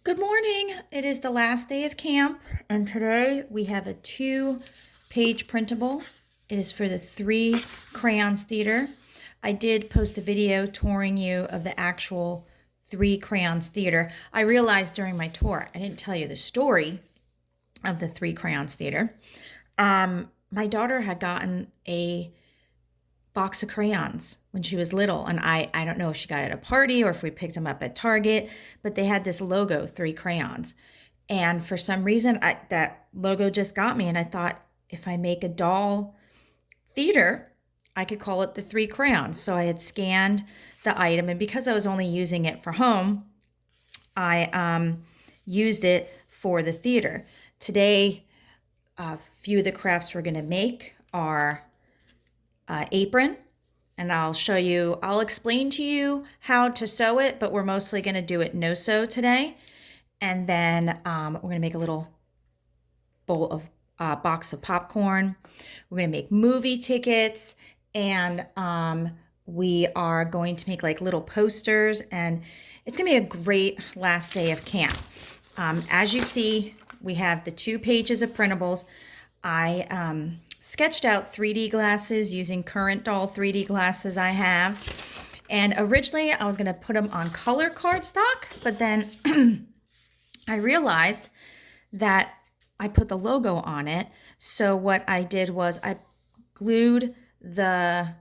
Good morning. It is the last day of camp, and today we have a 2-page printable. It is for the 3 crayons theater. I did post a video touring you of the actual 3 crayons theater. I realized during my tour I didn't tell you the story of the 3 crayons theater. My daughter had gotten a box of crayons when she was little, and I don't know if she got it at a party or if we picked them up at Target, but they had this logo, 3 crayons. And for some reason that logo just got me, and I thought if I make a doll theater, I could call it the 3 crayons. So I had scanned the item, and because I was only using it for home, I used it for the theater. Today, a few of the crafts we're going to make are apron, and I'll explain to you how to sew it, but we're mostly going to do it no sew today. And then we're going to make a little bowl of box of popcorn. We're going to make movie tickets, and we are going to make like little posters, and it's going to be a great last day of camp. As you see, we have the 2 pages of printables. I sketched out 3D glasses using current doll 3D glasses I have. And originally I was going to put them on color cardstock, but then I realized that I put the logo on it. So what I did was I glued the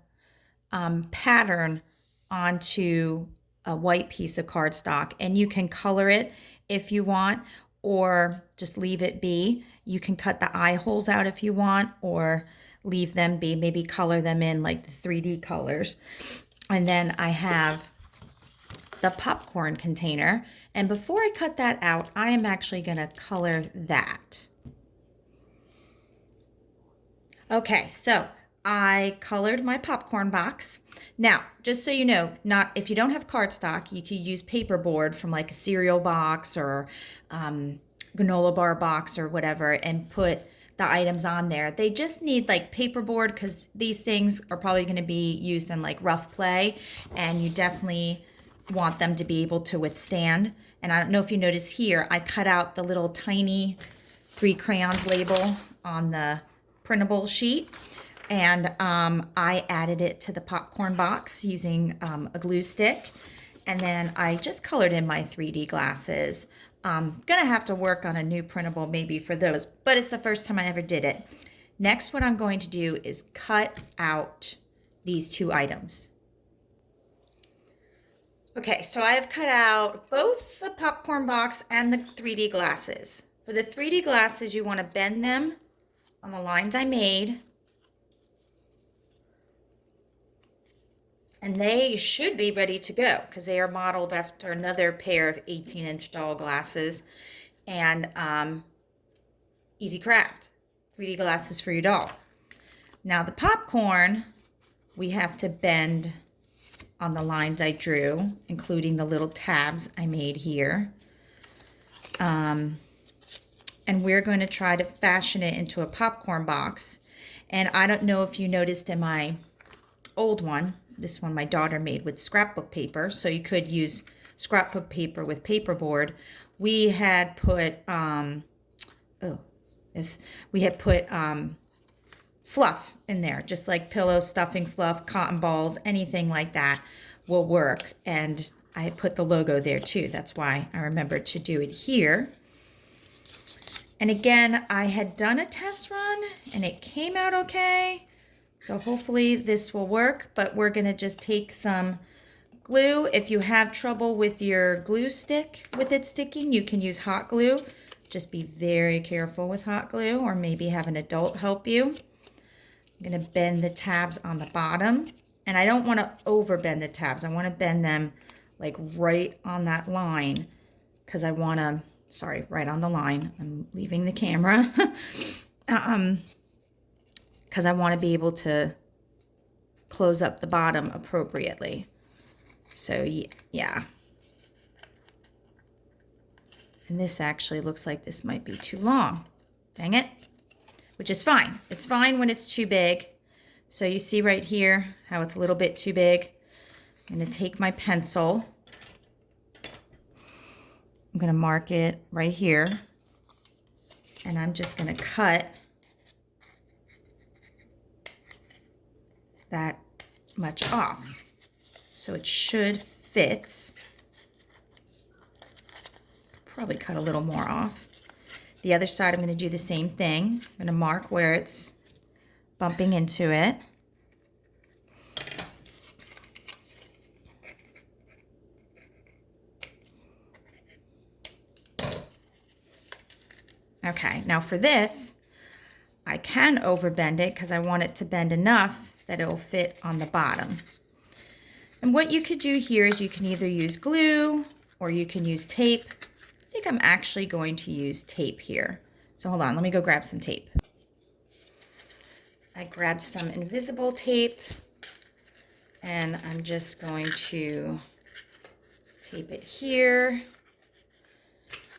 pattern onto a white piece of cardstock, and you can color it if you want, or just leave it be. You can cut the eye holes out if you want, or leave them be, maybe color them in like the 3D colors. And then I have the popcorn container, and before I cut that out, I am actually going to color that. Okay, so I colored my popcorn box. Now, just so you know, if you don't have cardstock, you could use paperboard from like a cereal box or granola bar box or whatever, and put the items on there. They just need like paperboard because these things are probably going to be used in like rough play, and you definitely want them to be able to withstand. And I don't know if you notice here, I cut out the little tiny 3 crayons label on the printable sheet, and I added it to the popcorn box using a glue stick, and then I just colored in my 3D glasses. Gonna have to work on a new printable maybe for those, but it's the first time I ever did it. Next, what I'm going to do is cut out these 2 items. Okay, so I have cut out both the popcorn box and the 3D glasses. For the 3D glasses, you want to bend them on the lines I made, and they should be ready to go because they are modeled after another pair of 18-inch doll glasses, and easy craft, 3D glasses for your doll. Now the popcorn, we have to bend on the lines I drew, including the little tabs I made here. And we're going to try to fashion it into a popcorn box. And I don't know if you noticed in my old one, this one my daughter made with scrapbook paper, so you could use scrapbook paper with paperboard. We had put fluff in there, just like pillow stuffing fluff, cotton balls, anything like that will work. And I put the logo there too. That's why I remembered to do it here. And again, I had done a test run and it came out okay. So hopefully this will work, but we're gonna just take some glue. If you have trouble with your glue stick with it sticking, you can use hot glue. Just be very careful with hot glue, or maybe have an adult help you. I'm gonna bend the tabs on the bottom, and I don't wanna over bend the tabs. I wanna bend them like right on that line, because I wanna, sorry, right on the line. I'm leaving the camera. Because I want to be able to close up the bottom appropriately. So yeah. And this actually looks like this might be too long. Dang it. Which is fine. It's fine when it's too big. So you see right here how it's a little bit too big. I'm going to take my pencil I'm going to mark it right here. And I'm just going to cut that much off. So it should fit. Probably cut a little more off. The other side, I'm going to do the same thing. I'm going to mark where it's bumping into it. Okay, now for this, I can overbend it because I want it to bend enough that it will fit on the bottom. And what you could do here is you can either use glue or you can use tape. I think I'm actually going to use tape here. So hold on, let me go grab some tape. I grabbed some invisible tape and I'm just going to tape it here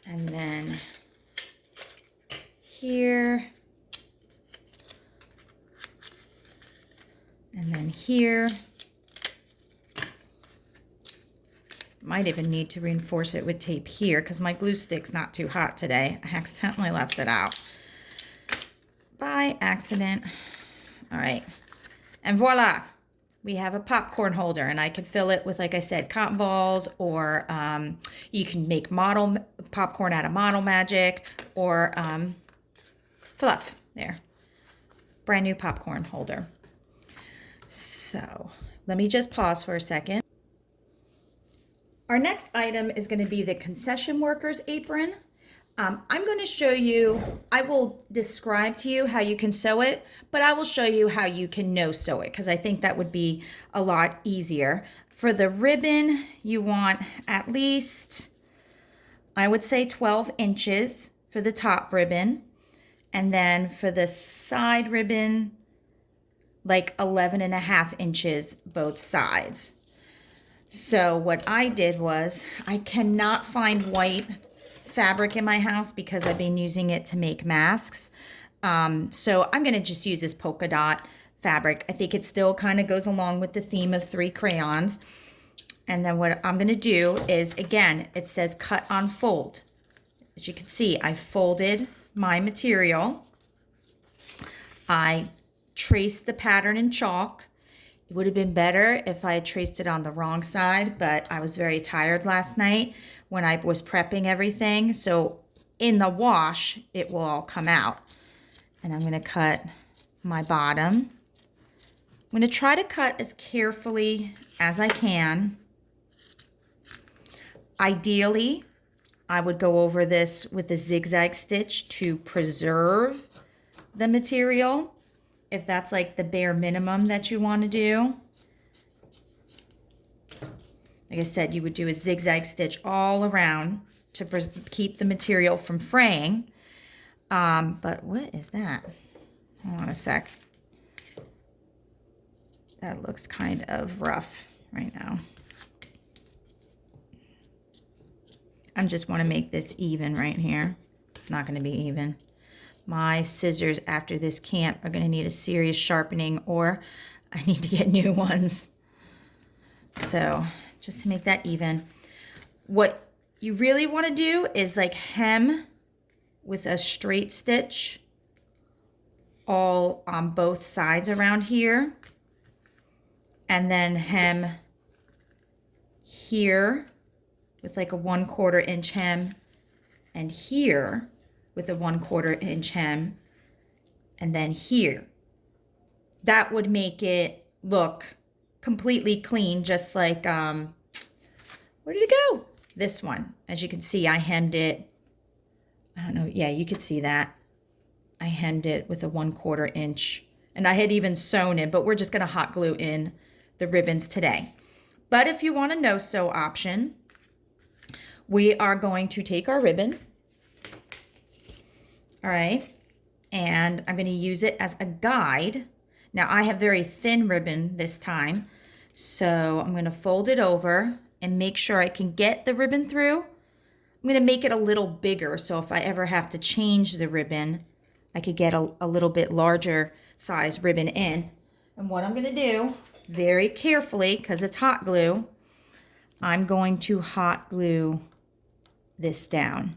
and then here and then here. Might even need to reinforce it with tape here because my glue stick's not too hot today. I accidentally left it out by accident. All right, and voila, we have a popcorn holder, and I can fill it with, like I said, cotton balls, or you can make model popcorn out of Model Magic, or fluff. There, brand new popcorn holder. So let me just pause for a second. Our next item is going to be the concession worker's apron. I'm going to show you, I will describe to you how you can sew it, but I will show you how you can no sew it because I think that would be a lot easier. For the ribbon, you want at least, I would say 12 inches for the top ribbon. And then for the side ribbon, like 11.5 inches both sides. So what I did was, I cannot find white fabric in my house because I've been using it to make masks. So I'm going to just use this polka dot fabric. I think it still kind of goes along with the theme of 3 crayons. And then what I'm going to do is, again, it says cut on fold. As you can see, I folded my material. I traced the pattern in chalk. It would have been better if I had traced it on the wrong side, but I was very tired last night when I was prepping everything. So in the wash, it will all come out. And I'm going to cut my bottom. I'm going to try to cut as carefully as I can. Ideally, I would go over this with a zigzag stitch to preserve the material, if that's like the bare minimum that you want to do. Like I said, you would do a zigzag stitch all around to keep the material from fraying. But what is that? Hold on a sec. That looks kind of rough right now. I just want to make this even right here. It's not going to be even. My scissors after this camp are going to need a serious sharpening, or I need to get new ones. So just to make that even. What you really want to do is like hem with a straight stitch all on both sides around here. And then hem here with like a 1/4 inch hem, and here with a 1/4 inch hem, and then here. That would make it look completely clean, just like, where did it go? This one. As you can see, I hemmed it. I don't know. Yeah, you could see that. I hemmed it with a 1/4 inch, and I had even sewn it, but we're just going to hot glue in the ribbons today. But if you want a no-sew option, we are going to take our ribbon. All right, and I'm going to use it as a guide. Now I have very thin ribbon this time, so I'm going to fold it over and make sure I can get the ribbon through. I'm going to make it a little bigger, so if I ever have to change the ribbon, I could get a little bit larger size ribbon in. And what I'm going to do, very carefully, because it's hot glue, I'm going to hot glue this down.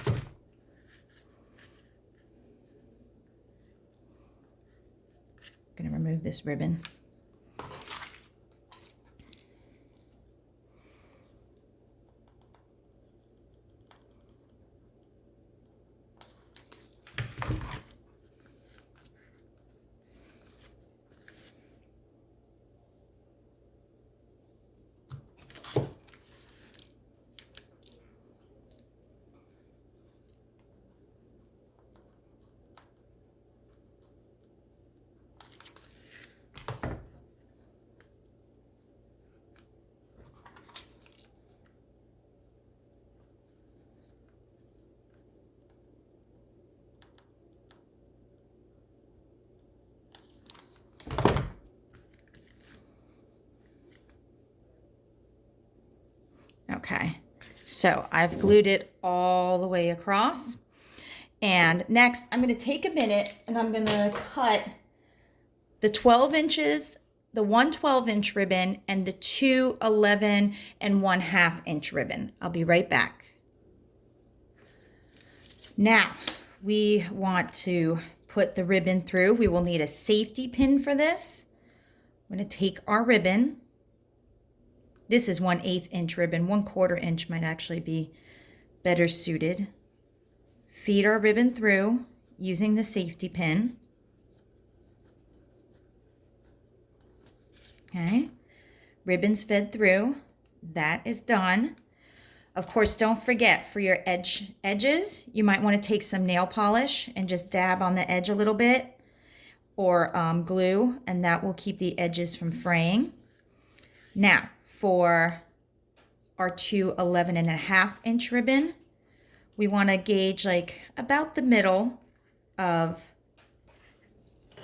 I'm going to remove this ribbon. Okay, so I've glued it all the way across. And next, I'm going to take a minute and I'm going to cut the 12 inches, the 1 12-inch ribbon, and the 2 11 1/2 inch ribbon. I'll be right back. Now, we want to put the ribbon through. We will need a safety pin for this. I'm going to take our ribbon. This is 1/8 inch ribbon. 1/4 inch might actually be better suited. Feed our ribbon through using the safety pin. Okay, ribbon's fed through. That is done. Of course, don't forget for your edges, you might want to take some nail polish and just dab on the edge a little bit, or glue, and that will keep the edges from fraying. Now, for our 2 11 1/2 inch ribbon, we want to gauge like about the middle of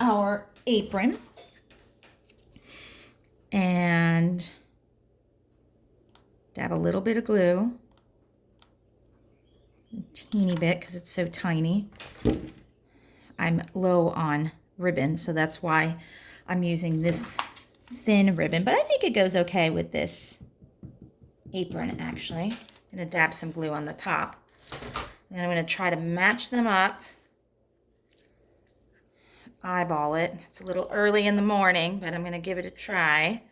our apron. And dab a little bit of glue, a teeny bit because it's so tiny. I'm low on ribbon, so that's why I'm using this thin ribbon, but I think it goes okay with this apron actually. I'm going to dab some glue on the top, and I'm going to try to match them up. Eyeball it. It's a little early in the morning, but I'm going to give it a try.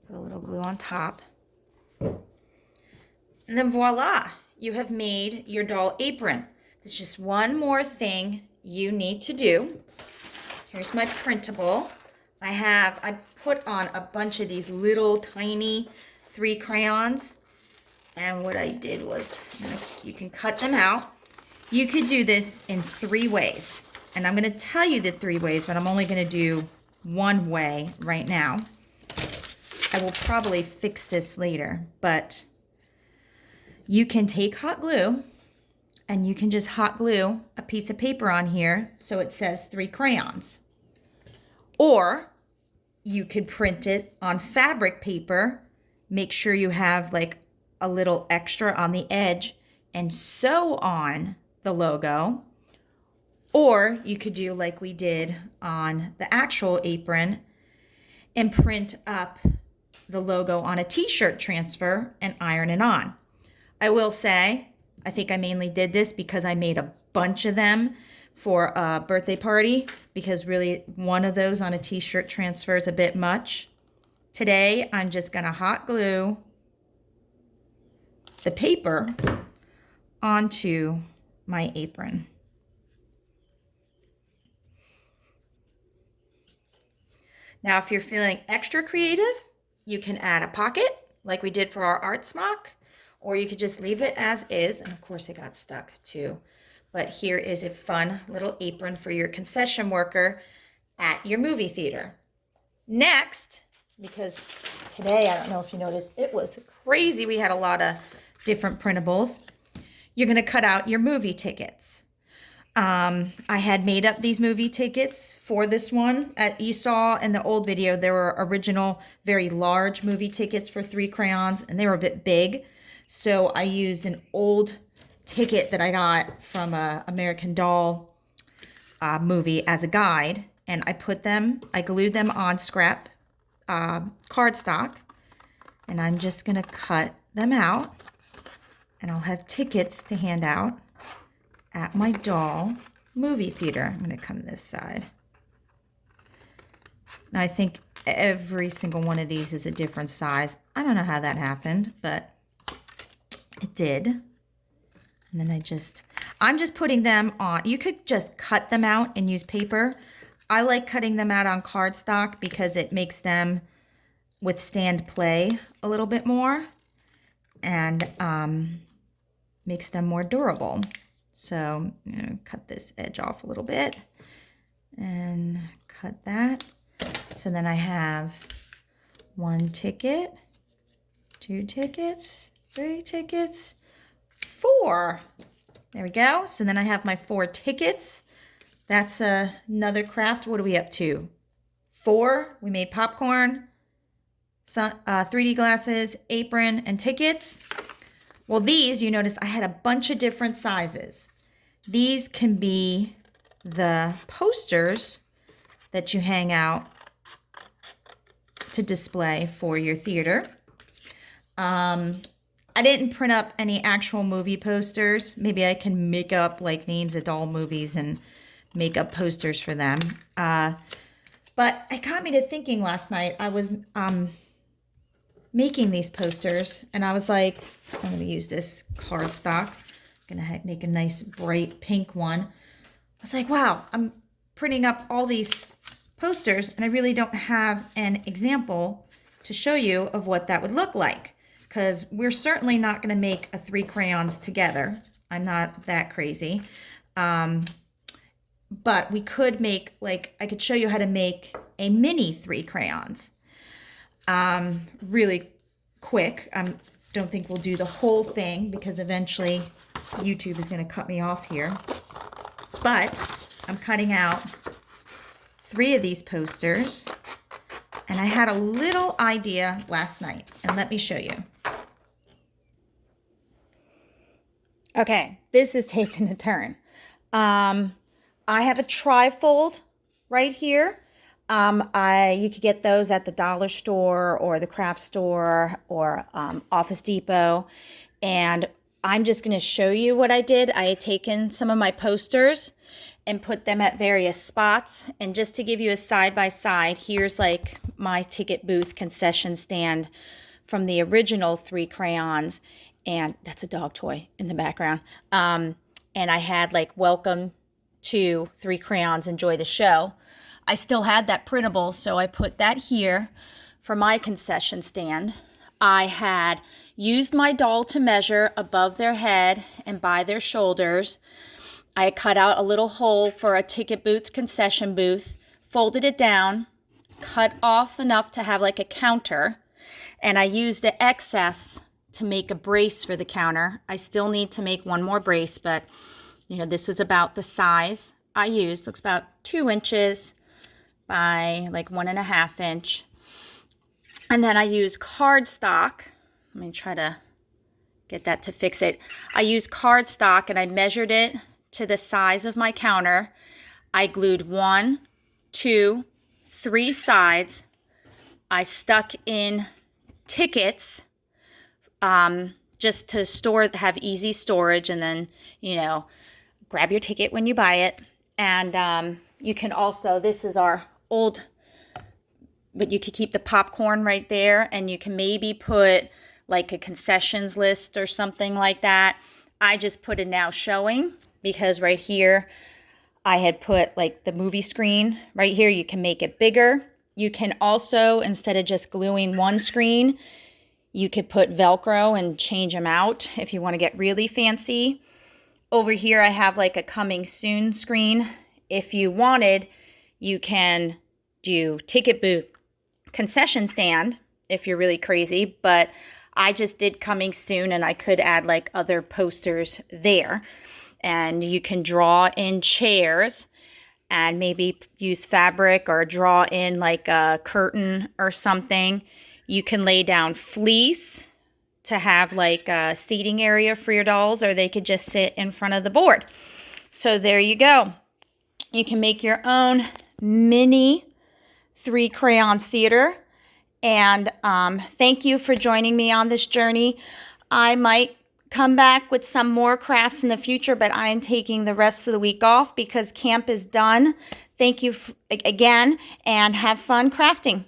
Put a little glue on top. And then voila, you have made your doll apron. There's just one more thing you need to do. Here's my printable. I put on a bunch of these little tiny 3 crayons, and what I did was, you can cut them out. You could do this in 3 ways, and I'm going to tell you the 3 ways, but I'm only going to do one way right now. I will probably fix this later, but you can take hot glue, and you can just hot glue a piece of paper on here so it says 3 crayons. Or you could print it on fabric paper, make sure you have like a little extra on the edge and sew on the logo. Or you could do like we did on the actual apron and print up the logo on a t-shirt transfer and iron it on. I will say, I think I mainly did this because I made a bunch of them for a birthday party, because really one of those on a t-shirt transfer is a bit much. Today, I'm just gonna hot glue the paper onto my apron. Now, if you're feeling extra creative, you can add a pocket like we did for our art smock, or you could just leave it as is. And of course it got stuck too. But here is a fun little apron for your concession worker at your movie theater. Next, because today, I don't know if you noticed, it was crazy. We had a lot of different printables. You're gonna cut out your movie tickets. I had made up these movie tickets for this one. You saw in the old video, there were original, very large movie tickets for 3 crayons, and they were a bit big. So I used an old ticket that I got from a American Doll movie as a guide, and I glued them on scrap cardstock, and I'm just gonna cut them out, and I'll have tickets to hand out at my doll movie theater. I'm gonna come this side. Now I think every single one of these is a different size. I don't know how that happened, but it did. And then I'm just putting them on. You could just cut them out and use paper. I like cutting them out on cardstock because it makes them withstand play a little bit more and makes them more durable. So I'm gonna cut this edge off a little bit and cut that. So then I have 1 ticket, 2 tickets, 3 tickets, 4. There we go. So then I have my 4 tickets. That's another craft. What are we up to? 4. We made popcorn, 3D glasses, apron, and tickets. Well, these, you notice I had a bunch of different sizes. These can be the posters that you hang out to display for your theater. I didn't print up any actual movie posters. Maybe I can make up like names of doll movies and make up posters for them. But it got me to thinking last night. I was making these posters, and I was like, I'm going to use this cardstock. I'm going to make a nice bright pink one. I was like, wow, I'm printing up all these posters, and I really don't have an example to show you of what that would look like, because we're certainly not going to make a 3 crayons together. I'm not that crazy. But we could make, like, I could show you how to make a mini 3 crayons really quick. I don't think we'll do the whole thing because eventually YouTube is going to cut me off here. But I'm cutting out 3 of these posters, and I had a little idea last night, and let me show you. Okay, this is taking a turn. I have a trifold right here. You could get those at the dollar store or the craft store or Office Depot. And I'm just going to show you what I did. I had taken some of my posters and put them at various spots. And just to give you a side-by-side, here's like my ticket booth concession stand from the original 3 crayons. And that's a dog toy in the background. And I had like welcome to 3 crayons, enjoy the show. I still had that printable, so I put that here for my concession stand. I had used my doll to measure above their head and by their shoulders. I had cut out a little hole for a ticket booth, concession booth, folded it down, cut off enough to have like a counter, and I used the excess to make a brace for the counter. I still need to make one more brace, but you know, this was about the size I used. Looks about 2 inches by like 1.5 inch. And then I use cardstock. Let me try to get that to fix it. I used cardstock and I measured it to the size of my counter. I glued 1, 2, 3 sides. I stuck in tickets just to store, have easy storage, and then, you know, grab your ticket when you buy it. And you can also, this is our old, but you could keep the popcorn right there, and you can maybe put like a concessions list or something like that. I just put a now showing because right here I had put like the movie screen right here. You can make it bigger. You can also, instead of just gluing one screen, you could put Velcro and change them out if you want to get really fancy. Over here I have like a coming soon screen. If you wanted, you can do ticket booth, concession stand if you're really crazy, but I just did coming soon, and I could add like other posters there. And you can draw in chairs and maybe use fabric or draw in like a curtain or something. You can lay down fleece to have like a seating area for your dolls, or they could just sit in front of the board. So there you go. You can make your own mini 3 crayons theater. And thank you for joining me on this journey. I might come back with some more crafts in the future, but I am taking the rest of the week off because camp is done. Thank you again, and have fun crafting.